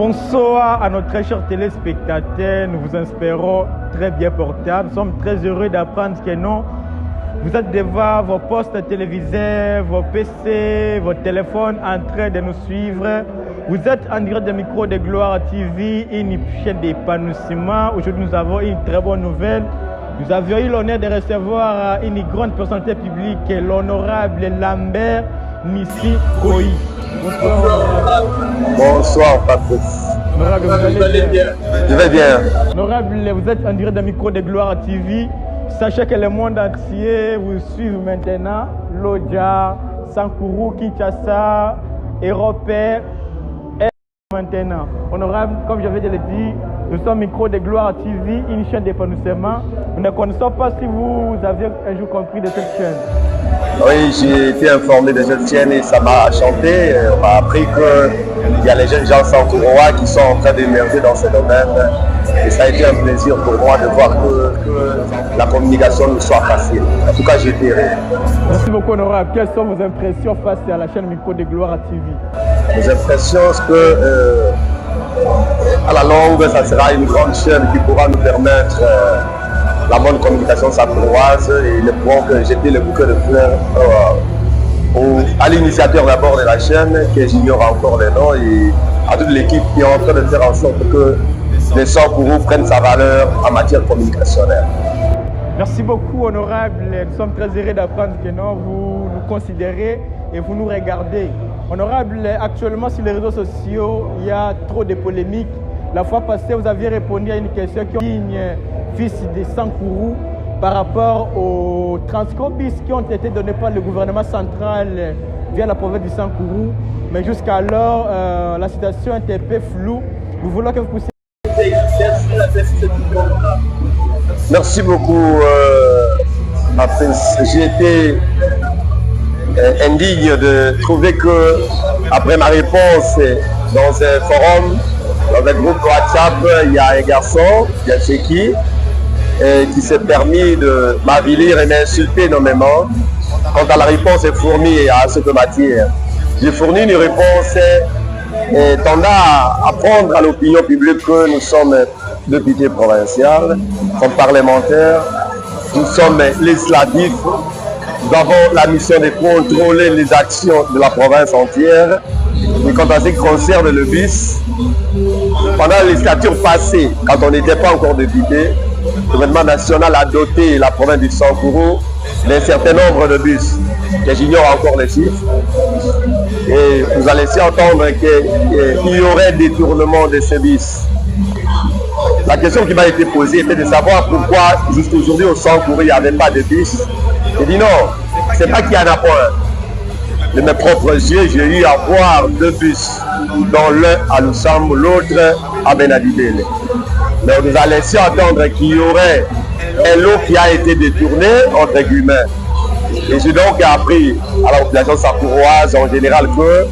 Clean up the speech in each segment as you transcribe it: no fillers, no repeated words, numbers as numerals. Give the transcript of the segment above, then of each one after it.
Bonsoir à nos très chers téléspectateurs, nous vous espérons très bien portables. Nous sommes très heureux d'apprendre que non, vous êtes devant vos postes télévisés, vos PC, vos téléphones en train de nous suivre. Vous êtes en direct de Micro de Gloire TV, une chaîne d'épanouissement. Aujourd'hui, nous avons une très bonne nouvelle. Nous avions eu l'honneur de recevoir une grande personnalité publique, l'honorable Lambert Nissi Koi. Bonsoir. Bonsoir, Patrice. Honorable, vous allez bien? Je vais bien. Honorable, vous êtes en direct de Micro de Gloire TV. Sachez que le monde entier vous suit maintenant. Lodja, Sankuru, Kinshasa, Europe et maintenant. Honorable, comme j'avais déjà dit, nous sommes Micro de Gloire TV, une chaîne d'épanouissement. Nous ne connaissons pas si vous avez un jour compris de cette chaîne. Oui, j'ai été informé de cette chaîne et ça m'a enchanté. On m'a appris qu'il y a les jeunes gens sankourois qui sont en train d'émerger dans ce domaine. Et ça a été un plaisir pour moi de voir que la communication nous soit facile. En tout cas, j'ai été heureux. Merci beaucoup, Honorable. Quelles sont vos impressions face à la chaîne Micro de Gloire TV? Mes impressions, c'est que à la longue, ça sera une grande chaîne qui pourra nous permettre la bonne communication sankouroise et nous pourrons jeter le bouquet de fleurs à l'initiateur d'abord de la chaîne, que j'ignore encore les noms, et à toute l'équipe qui est en train de faire en sorte que les Sankourous prennent sa valeur en matière communicationnelle. Merci beaucoup, Honorable. Nous sommes très heureux d'apprendre que non, vous nous considérez et vous nous regardez. Honorable, actuellement sur les réseaux sociaux, il y a trop de polémiques. La fois passée, vous aviez répondu à une question qui est fils de Sankourou par rapport aux transcobis qui ont été donnés par le gouvernement central via la province du Sankourou. Mais jusqu'alors, la situation est un peu floue. Nous voulons que vous puissiez... Merci beaucoup, Patrice. J'ai été indigne de trouver que, après ma réponse dans un forum, dans un groupe WhatsApp, il y a un garçon, Yacheki, qui s'est permis de m'avilir et m'insulter nommément. Quant à la réponse est fournie à cette matière. J'ai fourni une réponse tendant à apprendre à l'opinion publique que nous sommes députés provinciaux, comme parlementaires, nous sommes législatifs, nous avons la mission de contrôler les actions de la province entière. Et quant à ce qui concerne le bus, pendant la législature passée, quand on n'était pas encore député, le gouvernement national a doté la province du Sankourou d'un certain nombre de bus, que j'ignore encore les chiffres. Et nous a laissé entendre qu'il y aurait détournement de ces bus. La question qui m'a été posée était de savoir pourquoi jusqu'aujourd'hui au Sankourou il n'y avait pas de bus. J'ai dit non, c'est pas qu'il y en a point. De mes propres yeux, j'ai eu à voir deux bus, dont l'un à Loussam, l'autre à Benadibele. Mais on nous a laissé entendre qu'il y aurait un lot qui a été détourné, entre guillemets. Et j'ai donc appris à la population sankouroise en général que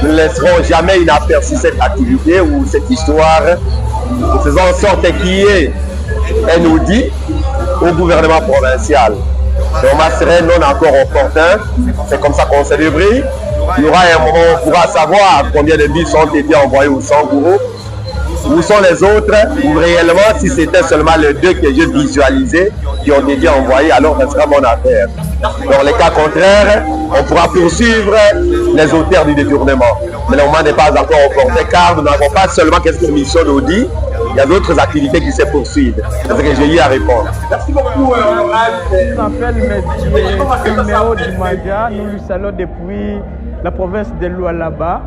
nous ne laisserons jamais inaperçue cette activité ou cette histoire. Nous faisons en sorte qu'il y ait un audit au gouvernement provincial. Le moment serait non encore opportun, c'est comme ça qu'on célébrait. Il y aura un moment où on pourra savoir combien de bus ont été envoyés au Sankourou, où sont les autres, ou réellement si c'était seulement les deux que j'ai visualisés qui ont été envoyés, alors ça sera mon affaire. Dans les cas contraires, on pourra poursuivre les auteurs du détournement. Mais le moment n'est pas encore opportun car nous n'avons pas seulement qu'une mission d'audit, il y a d'autres activités qui se poursuivent. C'est ce que j'ai eu à répondre. Merci beaucoup. Je m'appelle Méo Dimaga, nous le saluons depuis la province de Lualaba.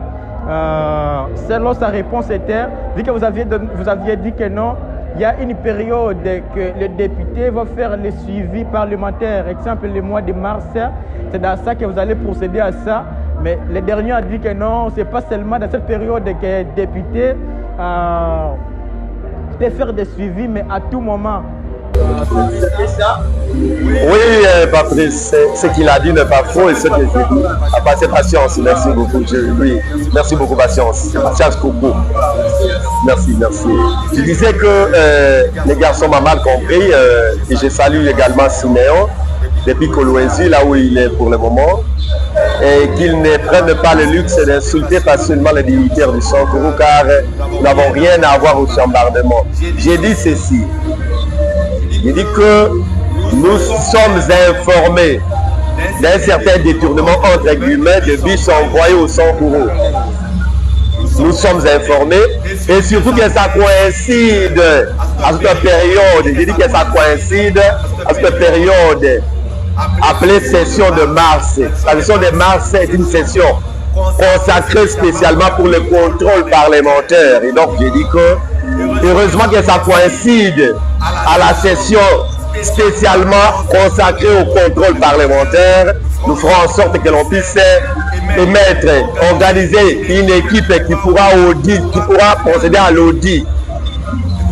Selon sa réponse était, vu que vous aviez dit que non, il y a une période que les députés vont faire les suivis parlementaires. Exemple, le mois de mars, c'est dans ça que vous allez procéder à ça. Mais le dernier a dit que non, ce n'est pas seulement dans cette période que les députés peuvent faire des suivis, mais à tout moment. Oui, Patrice, ce qu'il a dit n'est pas faux et ce que j'ai dit. À passer patience, merci beaucoup. Oui, merci beaucoup, patience. Patience, coucou. Merci, merci. Je disais que les garçons m'ont mal compris et je salue également Siméon. depuis Kolwezi, là où il est pour le moment, et qu'il ne prenne pas le luxe d'insulter facilement les dignitaires du Sankourou, car nous n'avons rien à voir au chambardement. J'ai dit ceci. J'ai dit que nous sommes informés d'un certain détournement entre guillemets de bus envoyés au Sankourou. Nous sommes informés et surtout que ça coïncide à cette période, j'ai dit que ça coïncide à cette période appelée session de mars. La session de mars est une session consacrée spécialement pour le contrôle parlementaire. Et donc j'ai dit que heureusement que ça coïncide à la session spécialement consacrée au contrôle parlementaire. Nous ferons en sorte que l'on puisse organiser une équipe qui pourra procéder à l'audit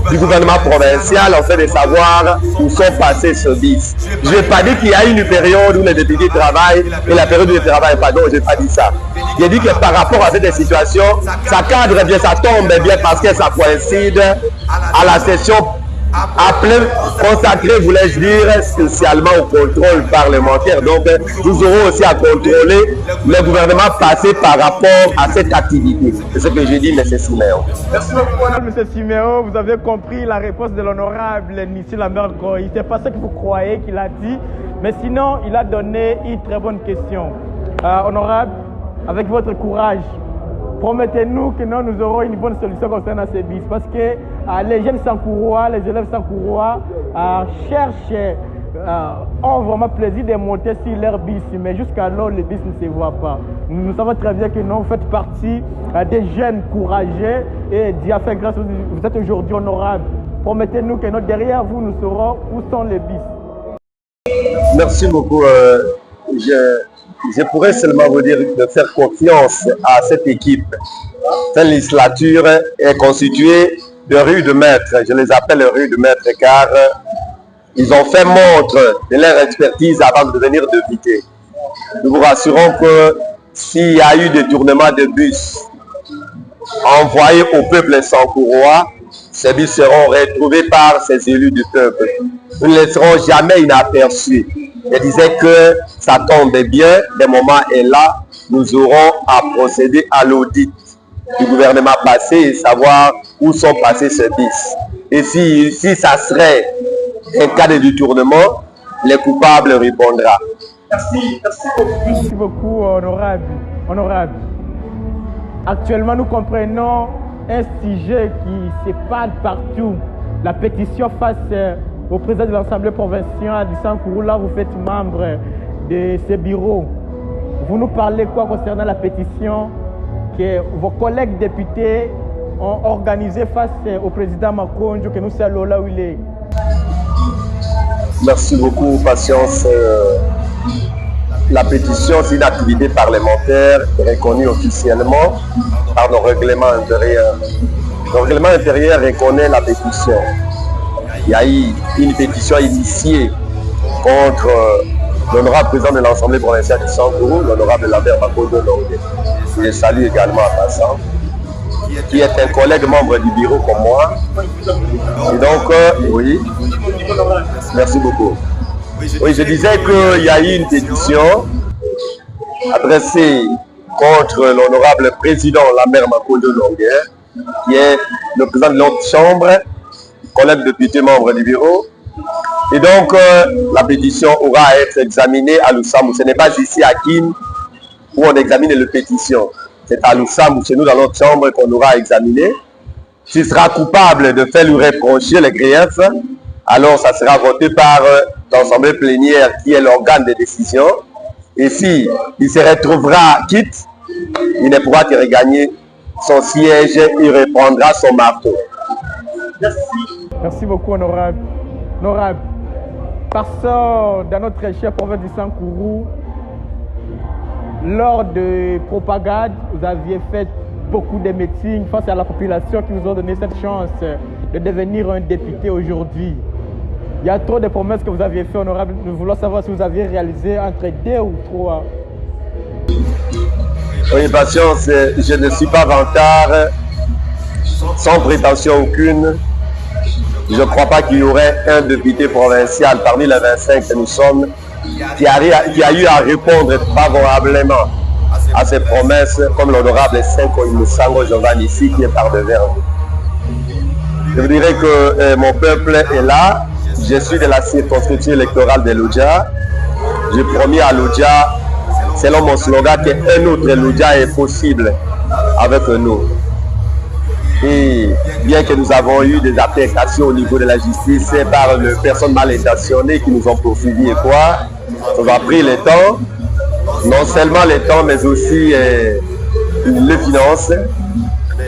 du gouvernement provincial en fait de savoir où sont passés ce bis. Je n'ai pas dit qu'il y a une période où les députés travaillent et la période où ils ne travaillent pas. Non, je n'ai pas dit ça. J'ai dit que par rapport à cette situation, ça cadre bien, ça tombe bien parce que ça coïncide à la session appelée, consacrée, voulais-je dire, spécialement au contrôle parlementaire. Donc, nous aurons aussi à contrôler le gouvernement passé par rapport à cette activité. C'est ce que j'ai dit, M. Siméon. Merci beaucoup, M. Siméon. Vous avez compris la réponse de l'honorable Nissi Lambert Goy. Ce n'est pas ce que vous croyez qu'il a dit, mais sinon, il a donné une très bonne question. Honorable, avec votre courage, promettez-nous que nous aurons une bonne solution concernant ces bis. Parce que les jeunes Sankourois, les élèves Sankourois cherchent, ont vraiment plaisir de monter sur leur bis. Mais jusqu'alors, les bis ne se voient pas. Nous savons très bien que vous faites partie des jeunes courageux. Et Dieu a fait grâce, vous êtes aujourd'hui honorable. Promettez-nous que derrière vous, nous saurons où sont les bis. Merci beaucoup. Je pourrais seulement vous dire de faire confiance à cette équipe. Cette législature est constituée de rudes maîtres. Je les appelle rudes maîtres car ils ont fait montre de leur expertise avant de devenir députés. Nous vous rassurons que s'il y a eu détournement de bus envoyés au peuple sankourois, ces bus seront retrouvés par ces élus du peuple. Nous ne laisserons jamais inaperçus. Je disais que ça tombe bien, le moment est là, nous aurons à procéder à l'audit du gouvernement passé et savoir où sont passés ces bis. Et si ça serait un cas de détournement, les coupables répondront. Merci beaucoup, honorable. Actuellement, nous comprenons un sujet qui se parle partout. La pétition face au président de l'Assemblée provinciale du Sankourou, là vous faites membre de ce bureau. Vous nous parlez quoi concernant la pétition que vos collègues députés ont organisée face au président Makonjo, que nous saluons là où il est? Merci beaucoup, Patience. La pétition, c'est une activité parlementaire reconnue officiellement par nos règlements intérieurs. Le règlement intérieur reconnaît la pétition. Il y a eu une pétition initiée contre l'honorable président de l'Assemblée provinciale du Sankourou, l'honorable Lambert Makonjo Longue. Je salue également en passant, qui est un collègue membre du bureau comme moi. Et donc, oui, merci beaucoup. Oui, je disais qu'il y a eu une pétition adressée contre l'honorable président Lambert Makonjo Longue, qui est le président de notre chambre, collègue député membre du bureau. Et donc, la pétition aura à être examinée à Lusambou. Ce n'est pas ici à Kin où on examine les pétitions. C'est à Lusambou, chez nous dans notre chambre, qu'on aura à examiner. S'il sera coupable de faire lui reprocher les griefs, alors ça sera voté par l'Assemblée plénière qui est l'organe de décision. Et si il se retrouvera quitte, il ne pourra que regagner son siège et reprendra son marteau. Merci. Merci beaucoup, honorable. Honorable, passons dans notre chère province du Sankourou. Lors de propagande, vous aviez fait beaucoup de meetings face à la population qui vous ont donné cette chance de devenir un député aujourd'hui. Il y a trop de promesses que vous aviez faites, honorable. Nous voulons savoir si vous aviez réalisé entre 2 ou 3. Oui, Patience, je ne suis pas vantard, sans prétention aucune. Je ne crois pas qu'il y aurait un député provincial parmi les 25 que nous sommes qui a eu à répondre favorablement à ces promesses, comme l'honorable Senko Imusango Giovanni ici, qui est par devers vous. Je vous dirais que mon peuple est là. Je suis de la circonscription électorale de Lodja. J'ai promis à Lodja, selon mon slogan, qu'un autre Lodja est possible avec nous. Et bien que nous avons eu des altercations au niveau de la justice par les personnes mal intentionnées qui nous ont poursuivis et quoi, ça a pris le temps, non seulement le temps, mais aussi les finances.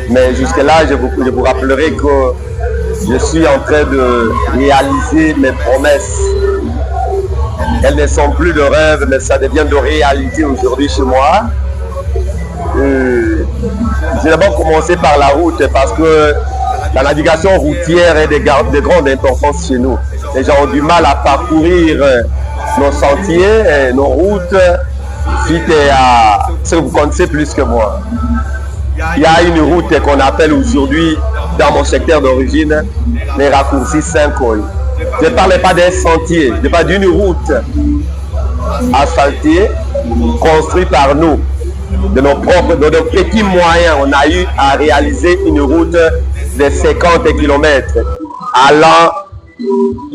Mais jusque-là, je vous rappellerai que je suis en train de réaliser mes promesses. Elles ne sont plus de rêve, mais ça devient de réalité aujourd'hui chez moi. J'ai d'abord commencé par la route parce que la navigation routière est de grande importance chez nous. Les gens ont du mal à parcourir nos sentiers, nos routes, suite à ce que vous connaissez plus que moi. Il y a une route qu'on appelle aujourd'hui, dans mon secteur d'origine, les raccourcis Saint-Coy. Je ne parle pas d'un sentier, je parle d'une route asphaltée construite par nous. De nos petits moyens, on a eu à réaliser une route de 50 km allant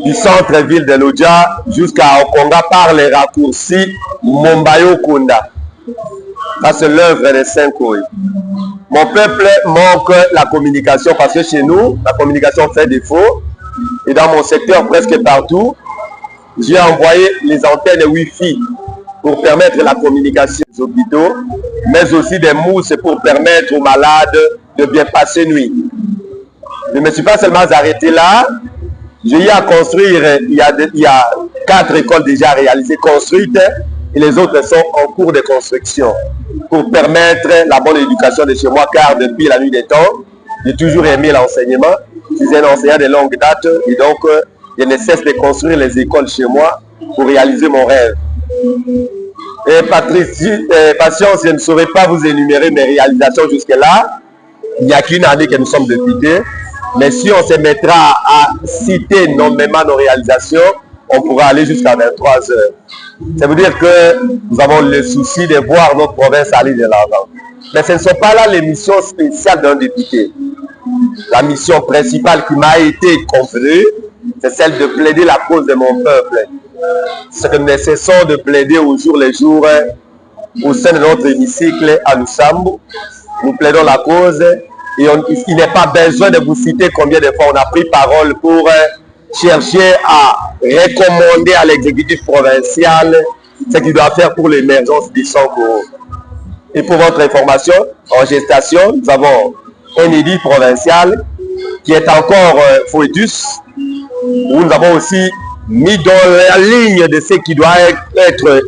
du centre-ville de Lodja jusqu'à Okonga par les raccourcis Mombayo-Kunda. Ça, c'est l'œuvre de Saint-Coy. Mon peuple manque la communication parce que chez nous, la communication fait défaut. Et dans mon secteur, presque partout, j'ai envoyé les antennes Wi-Fi pour permettre la communication des hôpitaux, mais aussi des mousses pour permettre aux malades de bien passer nuit. Je ne me suis pas seulement arrêté là, j'ai eu à construire, il y a 4 écoles déjà réalisées, construites, et les autres sont en cours de construction, pour permettre la bonne éducation de chez moi, car depuis la nuit des temps, j'ai toujours aimé l'enseignement. Je suis un enseignant de longue date, et donc je ne cesse de construire les écoles chez moi pour réaliser mon rêve. Et patience, je ne saurais pas vous énumérer mes réalisations jusque-là. Il n'y a qu'une année que nous sommes députés. Mais si on se mettra à citer nommément nos réalisations, on pourra aller jusqu'à 23 heures. Ça veut dire que nous avons le souci de voir notre province aller de l'avant. Mais ce ne sont pas là les missions spéciales d'un député. La mission principale qui m'a été confiée, c'est celle de plaider la cause de mon peuple. Ce que nous ne cessons de plaider au jour le jour au sein de notre hémicycle à Lusambo. Nous plaidons la cause et il n'est pas besoin de vous citer combien de fois on a pris parole pour chercher à recommander à l'exécutif provincial ce qu'il doit faire pour l'émergence du Sankourou. Et pour votre information, en gestation, nous avons un édit provincial qui est encore foetus, où nous avons aussi mis dans la ligne de ce qui doit être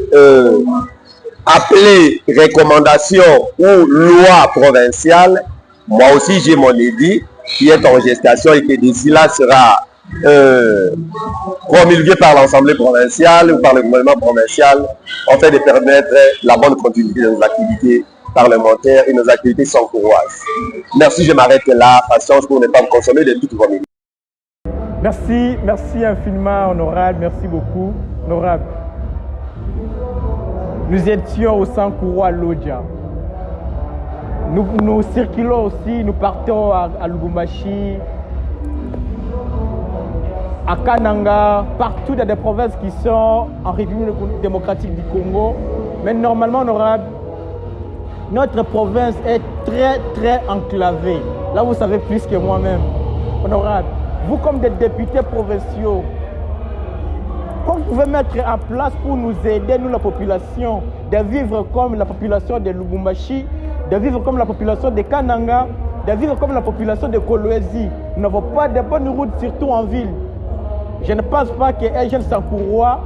appelé recommandation ou loi provinciale. Moi aussi, j'ai mon édit qui est en gestation et qui d'ici là sera promulgué par l'Assemblée provinciale ou par le gouvernement provincial en fait de permettre la bonne continuité de nos activités parlementaires et nos activités sankouroises. Merci, je m'arrête là. Patience pour ne pas me consommer de toutes vos minutes. Merci infiniment, honorable. Merci beaucoup, honorable. Nous étions au Sankouroua à Lodja. Nous circulons aussi, nous partons à Lubumbashi, à Kananga, partout dans des provinces qui sont en République démocratique du Congo. Mais normalement, honorable, notre province est très enclavée. Là, vous savez plus que moi-même. Honorable, vous comme des députés provinciaux, quoi vous pouvez mettre en place pour nous aider, nous la population, de vivre comme la population de Lubumbashi, de vivre comme la population de Kananga, de vivre comme la population de Kolwezi. Nous n'avons pas de bonnes routes, surtout en ville. Je ne pense pas qu'un jeune Sankouroua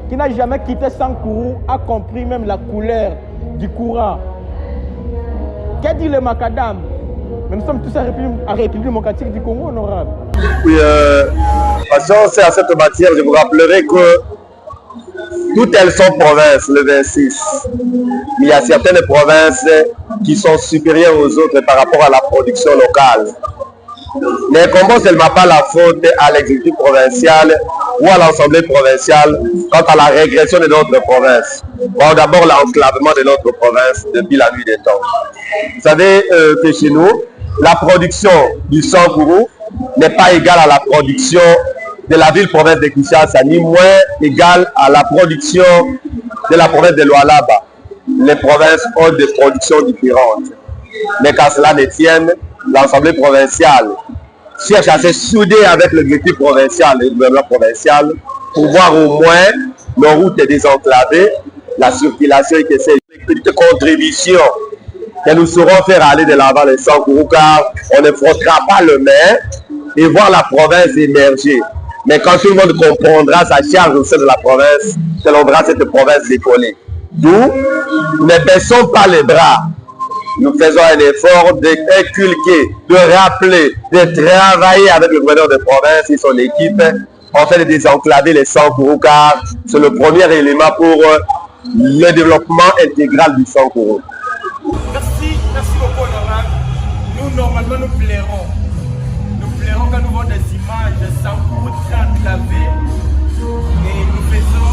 qui n'a jamais quitté Sankourou a compris même la couleur du courant. Qu'a dit le macadam? Nous sommes tous à République démocratique du Congo, honorable. Oui, patience, à cette matière, je vous rappellerai que toutes elles sont provinces, le 26. Mais il y a certaines provinces qui sont supérieures aux autres par rapport à la production locale. Mais comment elle ne m'a pas la faute à l'exécutif provincial ou à l'Assemblée provinciale quant à la régression de notre province. Bon, d'abord l'enclavement de notre province depuis la nuit des temps. Vous savez que chez nous, la production du Sankourou n'est pas égale à la production de la ville-province de Kinshasa, ni moins égale à la production de la province de Lualaba. Les provinces ont des productions différentes. Mais qu'à cela ne tienne, l'Assemblée provinciale cherche à se souder avec l'exécutif provincial et le gouvernement provincial pour voir au moins nos routes désenclavées, la circulation et que ces petites contributions que nous saurons faire aller de l'avant les Sankourou, car on ne frottera pas le maire et voir la province émerger. Mais quand tout le monde comprendra sa charge au sein de la province, on verra cette province décoller. D'où, ne baissons pas les bras. Nous faisons un effort d'inculquer, de rappeler, de travailler avec le gouverneur de province et son équipe en fait de désenclaver les Sankourou, car c'est le premier élément pour le développement intégral du Sankourou. Merci beaucoup, honorable. Nous, normalement, nous plairons. Nous plairons quand nous voyons des images de Sankourou très enclavées et nous faisons.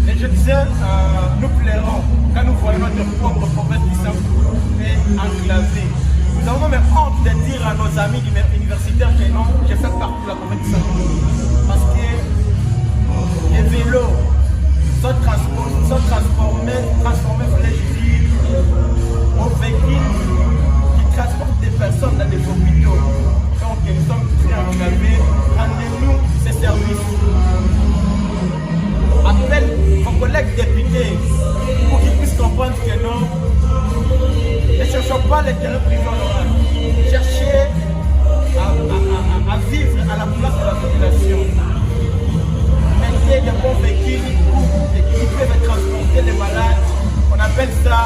Et je disais, nous plairons quand nous voyons notre propre province du Sankourou enclavée. Nous avons même honte de dire à nos amis universitaires que non, j'ai fait partie de la province du Sankourou. Parce que les vélos sont transformés, je dire, en véhicules qui transportent des personnes dans des hôpitaux. Donc nous sommes très enclavés. Rendez-nous ces services. Appelle vos collègues députés pour qu'ils puissent comprendre que non, ne cherchons pas les terrains privés, cherchez à vivre à la place de la population. Mettez des bons véhicules qui peuvent transporter les malades. On appelle ça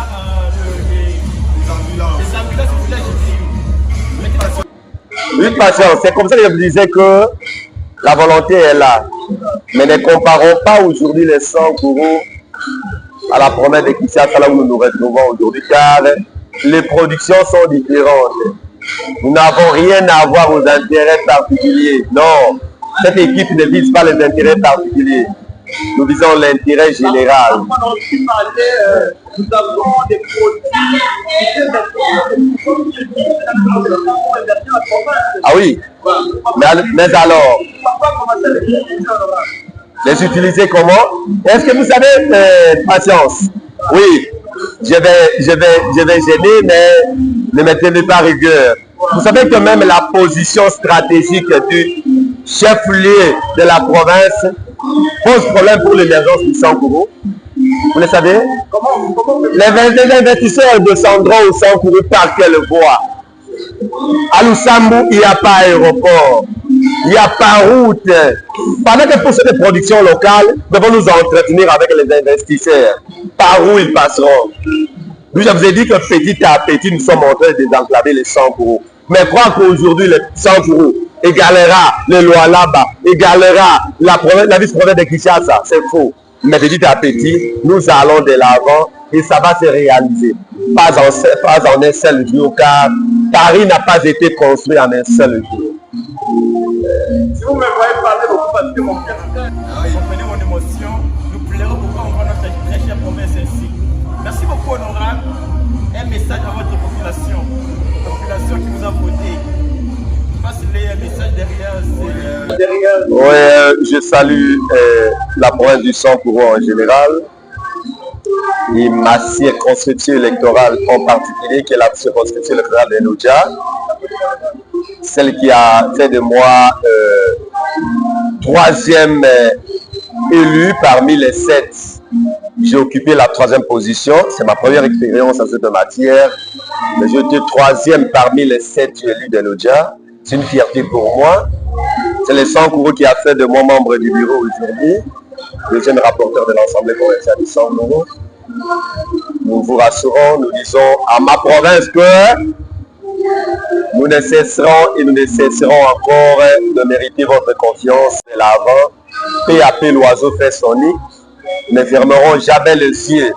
les ambulances. Une patience, c'est comme ça que je vous disais que la volonté est là. Mais ne comparons pas aujourd'hui les Sankourou à la province de Kinshasa, là où nous nous retrouvons aujourd'hui, car les productions sont différentes. Nous n'avons rien à voir aux intérêts particuliers. Non, cette équipe ne vise pas les intérêts particuliers. Nous visons l'intérêt général. Nous avons des produits. Ah oui, mais alors, les utiliser comment? Est-ce que vous savez, patience? Oui, je vais gêner, mais ne me tenez pas rigueur. Vous savez que même la position stratégique du chef-lieu de la province pose problème pour l'émergence du Sankourou. Vous le savez? Les investisseurs descendront au Sankourou par quelle voie? À Lusambu, il n'y a pas aéroport, il n'y a pas route. Pendant que pour cette production locale, nous devons nous entretenir avec les investisseurs. Par où ils passeront? Je vous ai dit que petit à petit, nous sommes en train de désenclaver les Sankourou. Mais croire qu'aujourd'hui, les Sankourou égalera le Lualaba, égalera la vice-province de Kinshasa, c'est faux. Mais petit à petit, nous allons de l'avant et ça va se réaliser. Pas en un seul jour, car Paris n'a pas été construit en un seul jour. Si vous me voyez parler beaucoup parce que mon cœur... Comprenez mon émotion, nous plairons pourquoi on voit notre très chère province ainsi. Merci beaucoup, honorable. Un message à votre population. La population qui vous a voté. Passez-les un message derrière. Oui, je salue la province du Sankourou en général et ma circonscription électorale en particulier, qui est la circonscription électorale de Nodja, celle qui a fait de moi troisième élu parmi les 7. J'ai occupé la 3e position, c'est ma première expérience en cette matière, mais j'ai été 3e parmi les 7 élus de Nodja. C'est une fierté pour moi. C'est le Sankourou qui a fait de moi membre du bureau aujourd'hui, deuxième rapporteur de l'Assemblée provinciale du Sankourou. Nous vous rassurons, nous disons à ma province que nous ne cesserons et nous ne cesserons encore de mériter votre confiance de l'avant. Peu à peu, l'oiseau fait son nid. Nous ne fermerons jamais les yeux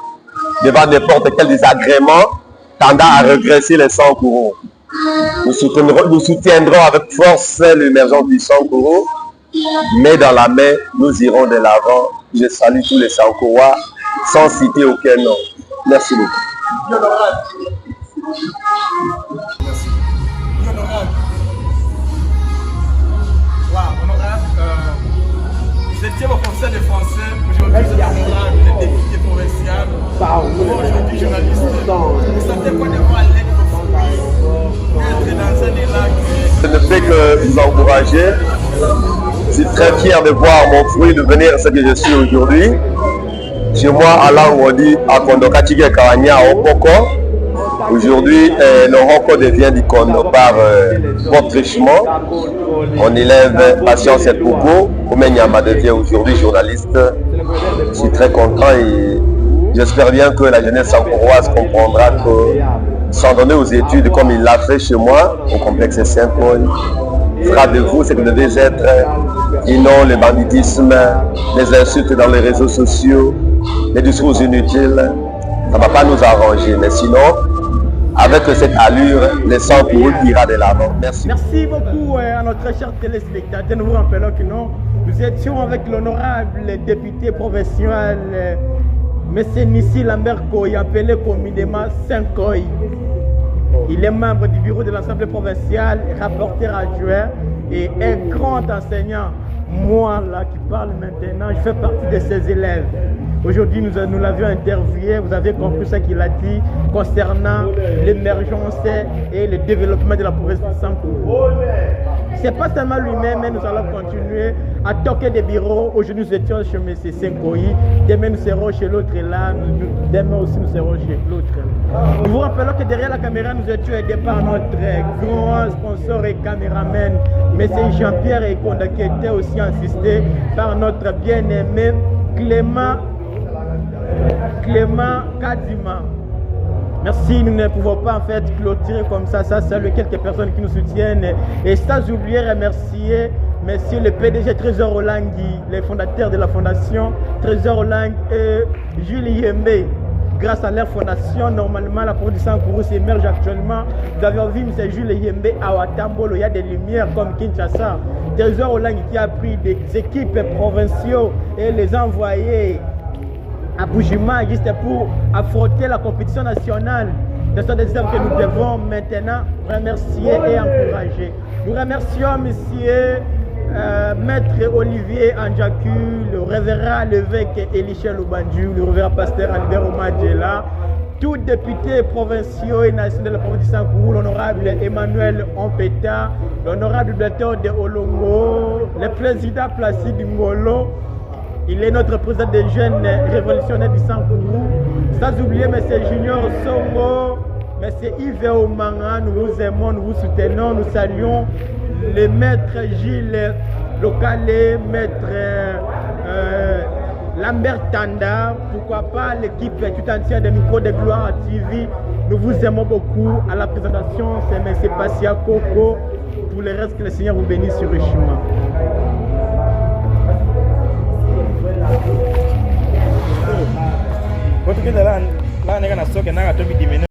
devant n'importe quel désagrément tendant à regresser les Sankourou. Nous soutiendrons avec force l'émergence du Sankoro, mais dans la main, nous irons de l'avant. Je salue tous les Sankorois, sans citer aucun nom. Merci beaucoup. Merci. Honorable. Wow, honorable. Vous étiez au Conseil des Français, aujourd'hui vous êtes honorable, vous êtes député provincial, aujourd'hui journaliste. Vous sentez quoi de voir l'aide de vos fruits, d'être dans un élan Je ne fais que vous encourager. Je suis très fier de voir mon fruit devenir ce que je suis aujourd'hui. Chez moi, à Langue, on dit à Kondokatige Kawanya au Poko. Aujourd'hui, le Roko devient du Kondo par votre richement. On élève Patience et Pogo. Oumenyama devient aujourd'hui journaliste. Je suis très content et j'espère bien que la jeunesse sankoroise comprendra que s'en donner aux études comme il l'a fait chez moi, au complexe Saint-Paul, fera de vous ce que vous devez être et non le banditisme, les insultes dans les réseaux sociaux, les discours inutiles. Ça ne va pas nous arranger, mais sinon, avec cette allure, le sang pour eux ira de l'avant. Merci. Merci beaucoup à notre chers téléspectateurs. Nous vous rappelons que nous étions avec l'honorable député provincial M. Nissi Lambert Koy, appelé communément Saint-Koy. Il est membre du bureau de l'Assemblée provinciale, rapporteur adjoint et un grand enseignant. Moi, là, qui parle maintenant, je fais partie de ses élèves. Aujourd'hui, nous l'avions interviewé, vous avez compris ce qu'il a dit concernant l'émergence et le développement de la province du Sankoro. Ce n'est pas seulement lui-même, mais nous allons continuer à toquer des bureaux. Aujourd'hui, nous étions chez M. Senkoyi. Demain, nous serons chez l'autre là. Demain aussi, nous serons chez l'autre. Nous vous rappelons que derrière la caméra, nous étions aidés par notre grand sponsor et caméraman, M. Jean-Pierre Ekonda, qui était aussi assisté par notre bien-aimé Clément Kadima. Merci, nous ne pouvons pas en fait clôturer comme ça. Saluer quelques personnes qui nous soutiennent. Et sans oublier remercier Monsieur le PDG Trésor Olangui, les fondateurs de la fondation Trésor Olangui et Jules Yembe. Grâce à leur fondation, normalement, la province du Sankoro s'émerge actuellement. Nous avons vu M. Jules Yembe à Watambolo, il y a des lumières comme Kinshasa. Trésor Olangui qui a pris des équipes provinciaux et les a envoyées à Boujima juste pour affronter la compétition nationale. Ce sont des hommes que nous devons maintenant remercier et encourager. Nous remercions M. Maître Olivier Andjaku, le révérend l'évêque Elisha Lubanju, le révérend pasteur Albert Omadjela, tous députés provinciaux et nationaux de la province du Sankoro, l'honorable Emmanuel Ompeta, l'honorable Blateur de Olongo, le président Placide Ngolo. Il est notre président des jeunes révolutionnaires du Sankoro. Sans oublier M. Junior Songo, M. Yves Omanga, nous vous aimons, nous vous soutenons, nous saluons le maître Gilles Localé, maître Lambert Tanda, pourquoi pas l'équipe tout entière de Micro de Gloire TV. Nous vous aimons beaucoup. À la présentation, c'est M. Passia Coco. Pour le reste, que le Seigneur vous bénisse sur le chemin. Kwa tukio la nega na soke na